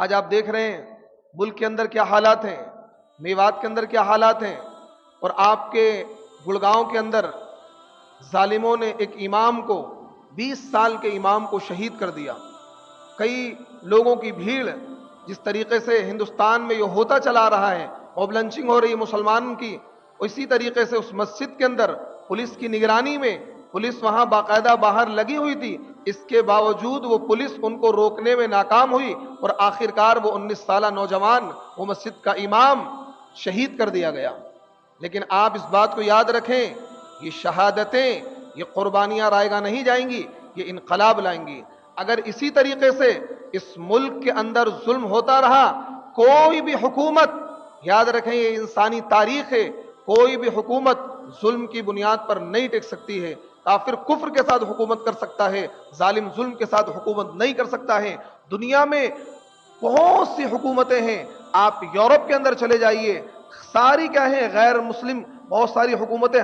آج آپ دیکھ رہے ہیں ملک کے اندر کیا حالات ہیں، میوات کے اندر کیا حالات ہیں، اور آپ کے گڑگاؤں کے اندر ظالموں نے ایک امام کو 20 سال کے امام کو شہید کر دیا۔ کئی لوگوں کی بھیڑ جس طریقے سے ہندوستان میں یہ ہوتا چلا رہا ہے، موب لنچنگ ہو رہی ہے مسلمان کی، اسی طریقے سے اس مسجد کے اندر پولیس کی نگرانی میں، پولیس وہاں باقاعدہ باہر لگی ہوئی تھی، اس کے باوجود وہ پولیس ان کو روکنے میں ناکام ہوئی اور آخرکار وہ 19 سالہ نوجوان، وہ مسجد کا امام شہید کر دیا گیا۔ لیکن آپ اس بات کو یاد رکھیں، یہ شہادتیں، یہ قربانیاں رائے گاہ نہیں جائیں گی، یہ انقلاب لائیں گی۔ اگر اسی طریقے سے اس ملک کے اندر ظلم ہوتا رہا، کوئی بھی حکومت، یاد رکھیں یہ انسانی تاریخ ہے، کوئی بھی حکومت ظلم کی بنیاد پر نہیں ٹک سکتی ہے۔ کافر کفر کے ساتھ حکومت کر سکتا ہے، ظالم ظلم کے ساتھ حکومت نہیں کر سکتا ہے۔ دنیا میں بہت سی حکومتیں ہیں، آپ یورپ کے اندر چلے جائیے، ساری کیا ہیں غیر مسلم، بہت ساری حکومتیں،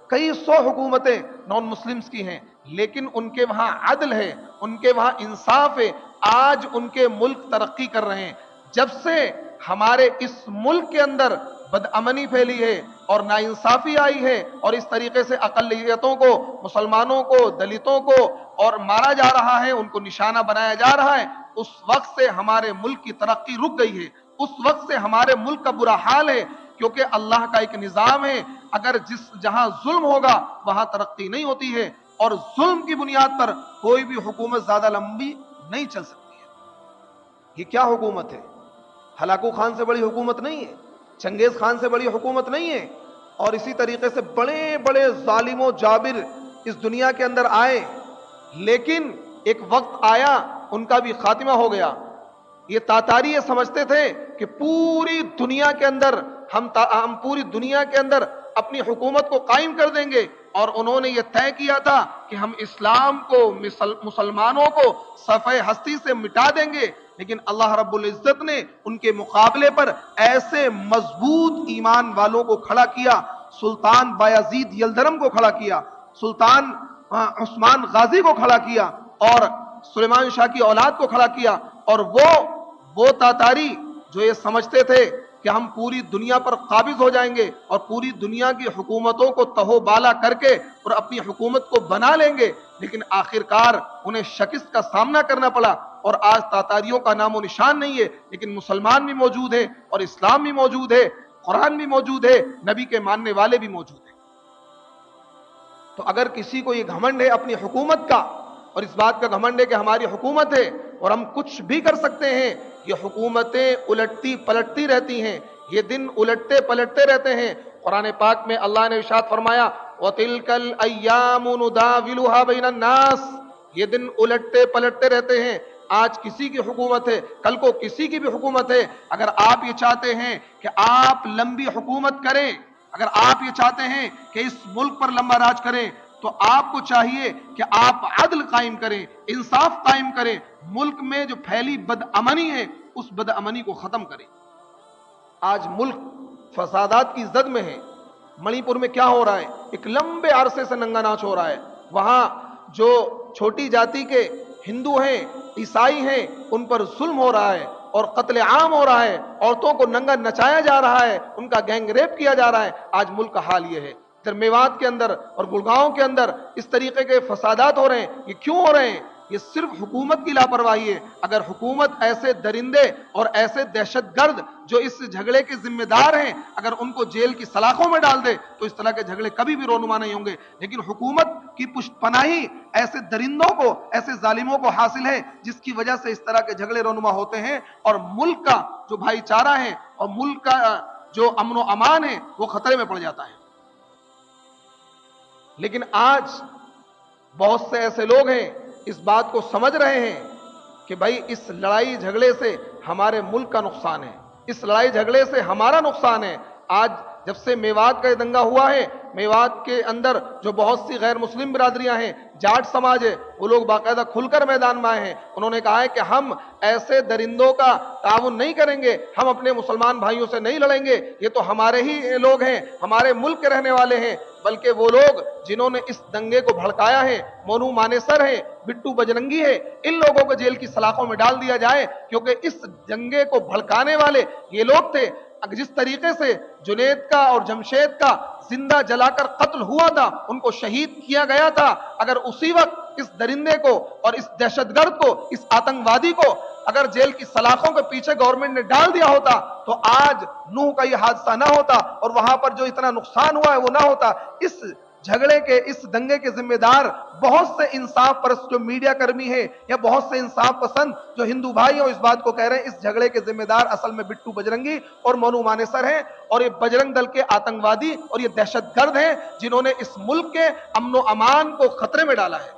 کئی سو حکومتیں نان مسلمز کی ہیں، لیکن ان کے وہاں عدل ہے، ان کے وہاں انصاف ہے۔ آج ان کے ملک ترقی کر رہے ہیں۔ جب سے ہمارے اس ملک کے اندر بدامنی پھیلی ہے اور ناانصافی آئی ہے اور اس طریقے سے اقلیتوں کو، مسلمانوں کو، دلتوں کو اور مارا جا رہا ہے، ان کو نشانہ بنایا جا رہا ہے، اس وقت سے ہمارے ملک کی ترقی رک گئی ہے، اس وقت سے ہمارے ملک کا برا حال ہے، کیونکہ اللہ کا ایک نظام ہے، اگر جہاں ظلم ہوگا وہاں ترقی نہیں ہوتی ہے، اور ظلم کی بنیاد پر کوئی بھی حکومت زیادہ لمبی نہیں چل سکتی ہے۔ یہ کیا حکومت ہے؟ ہلاکو خان سے بڑی حکومت نہیں ہے، چنگیز خان سے بڑی حکومت نہیں ہے، اور اسی طریقے سے بڑے بڑے ظالم و جابر اس دنیا کے اندر آئے، لیکن ایک وقت آیا ان کا بھی خاتمہ ہو گیا۔ یہ تاتاری یہ سمجھتے تھے کہ پوری دنیا کے اندر ہم پوری دنیا کے اندر اپنی حکومت کو قائم کر دیں گے، اور انہوں نے یہ طے کیا تھا کہ ہم اسلام کو، مسلمانوں کو صفحہ ہستی سے مٹا دیں گے، لیکن اللہ رب العزت نے ان کے مقابلے پر ایسے مضبوط ایمان والوں کو کھڑا کیا، سلطان بایزید یلدرم کو کھڑا کیا، سلطان عثمان غازی کو کھڑا کیا، اور سلیمان شاہ کی اولاد کو کھڑا کیا، اور وہ تاتاری جو یہ سمجھتے تھے کہ ہم پوری دنیا پر قابض ہو جائیں گے اور پوری دنیا کی حکومتوں کو تہو بالا کر کے اور اپنی حکومت کو بنا لیں گے، لیکن آخرکار انہیں شکست کا سامنا کرنا پڑا، اور آج تاتاریوں کا نام و نشان نہیں ہے، لیکن مسلمان بھی موجود ہے اور اسلام بھی موجود ہے، قرآن بھی موجود ہے، نبی کے ماننے والے بھی موجود ہیں۔ تو اگر کسی کو یہ گھمنڈ ہے اپنی حکومت کا، اور اس بات کا گھمنڈ ہے کہ ہماری حکومت ہے اور ہم کچھ بھی کر سکتے ہیں، یہ حکومتیں الٹتی پلٹتی رہتی ہیں، یہ دن الٹتے پلٹتے رہتے ہیں۔ قرآن پاک میں اللہ نے ارشاد فرمایا وَتِلْكَ الْأَيَّامُ نُدَاوِلُهَا بَيْنَ النَّاسِ، یہ دن الٹتے پلٹتے رہتے ہیں۔ آج کسی کی حکومت ہے، کل کو کسی کی بھی حکومت ہے۔ اگر آپ یہ چاہتے ہیں کہ آپ لمبی حکومت کریں، اگر آپ یہ چاہتے ہیں کہ اس ملک پر لمبا راج کریں، تو آپ کو چاہیے کہ آپ عدل قائم کریں، انصاف قائم کریں، ملک میں جو پھیلی بدامنی ہے اس بدامنی کو ختم کریں۔ آج ملک فسادات کی زد میں ہے۔ منی پور میں کیا ہو رہا ہے؟ ایک لمبے عرصے سے ننگا ناچ ہو رہا ہے، وہاں جو چھوٹی جاتی کے ہندو ہیں، عیسائی ہیں، ان پر ظلم ہو رہا ہے اور قتل عام ہو رہا ہے، عورتوں کو ننگا نچایا جا رہا ہے، ان کا گینگ ریپ کیا جا رہا ہے۔ آج ملک کا حال یہ ہے۔ ادھر میوات کے اندر اور گڑگاؤں کے اندر اس طریقے کے فسادات ہو رہے ہیں۔ یہ کیوں ہو رہے ہیں؟ یہ صرف حکومت کی لاپرواہی ہے۔ اگر حکومت ایسے درندے اور ایسے دہشت گرد جو اس جھگڑے کے ذمہ دار ہیں، اگر ان کو جیل کی سلاخوں میں ڈال دے تو اس طرح کے جھگڑے کبھی بھی رونما نہیں ہوں گے۔ لیکن حکومت کی پشت پناہی ایسے درندوں کو، ایسے ظالموں کو حاصل ہے، جس کی وجہ سے اس طرح کے جھگڑے رونما ہوتے ہیں، اور ملک کا جو بھائی چارہ ہے اور ملک کا جو امن و امان ہے وہ خطرے میں پڑ جاتا ہے۔ لیکن آج بہت سے ایسے لوگ ہیں اس بات کو سمجھ رہے ہیں کہ بھائی اس لڑائی جھگڑے سے ہمارے ملک کا نقصان ہے، اس لڑائی جھگڑے سے ہمارا نقصان ہے۔ آج جب سے میوات کا یہ دنگا ہوا ہے، میوات کے اندر جو بہت سی غیر مسلم برادریاں ہیں، جاٹ سماج ہے، وہ لوگ باقاعدہ کھل کر میدان میں آئے ہیں. انہوں نے کہا ہے کہ ہم ایسے درندوں کا تعاون نہیں کریں گے، ہم اپنے مسلمان بھائیوں سے نہیں لڑیں گے، یہ تو ہمارے ہی لوگ ہیں، ہمارے ملک کے رہنے والے ہیں. بلکہ وہ لوگ جنہوں نے اس دنگے کو بھڑکایا ہے، مونو مانیسر ہے، بٹو بجرنگی ہے، ان لوگوں کو جیل کی سلاخوں میں ڈال دیا جائے، کیونکہ اس دنگے کو بھڑکانے والے یہ لوگ تھے. جس طریقے سے جنید کا اور جمشید کا زندہ جلا کر قتل ہوا تھا، ان کو شہید کیا گیا تھا، اگر اسی وقت اس درندے کو اور اس دہشت گرد کو، اس آتنکوادی کو اگر جیل کی سلاخوں کے پیچھے گورنمنٹ نے ڈال دیا ہوتا تو آج نوح کا یہ حادثہ نہ ہوتا اور وہاں پر جو اتنا نقصان ہوا ہے وہ نہ ہوتا. اس جھگڑے کے، اس دنگے کے ذمہ دار بہت سے انصاف پرست جو میڈیا کرمی ہیں یا بہت سے انصاف پسند جو ہندو بھائی اور اس بات کو کہہ رہے ہیں، اس جھگڑے کے ذمہ دار اصل میں بٹو بجرنگی اور مونو مانیسر ہیں، اور یہ بجرنگ دل کے آتنکوادی اور یہ دہشت گرد ہیں جنہوں نے اس ملک کے امن و امان کو خطرے میں ڈالا ہے.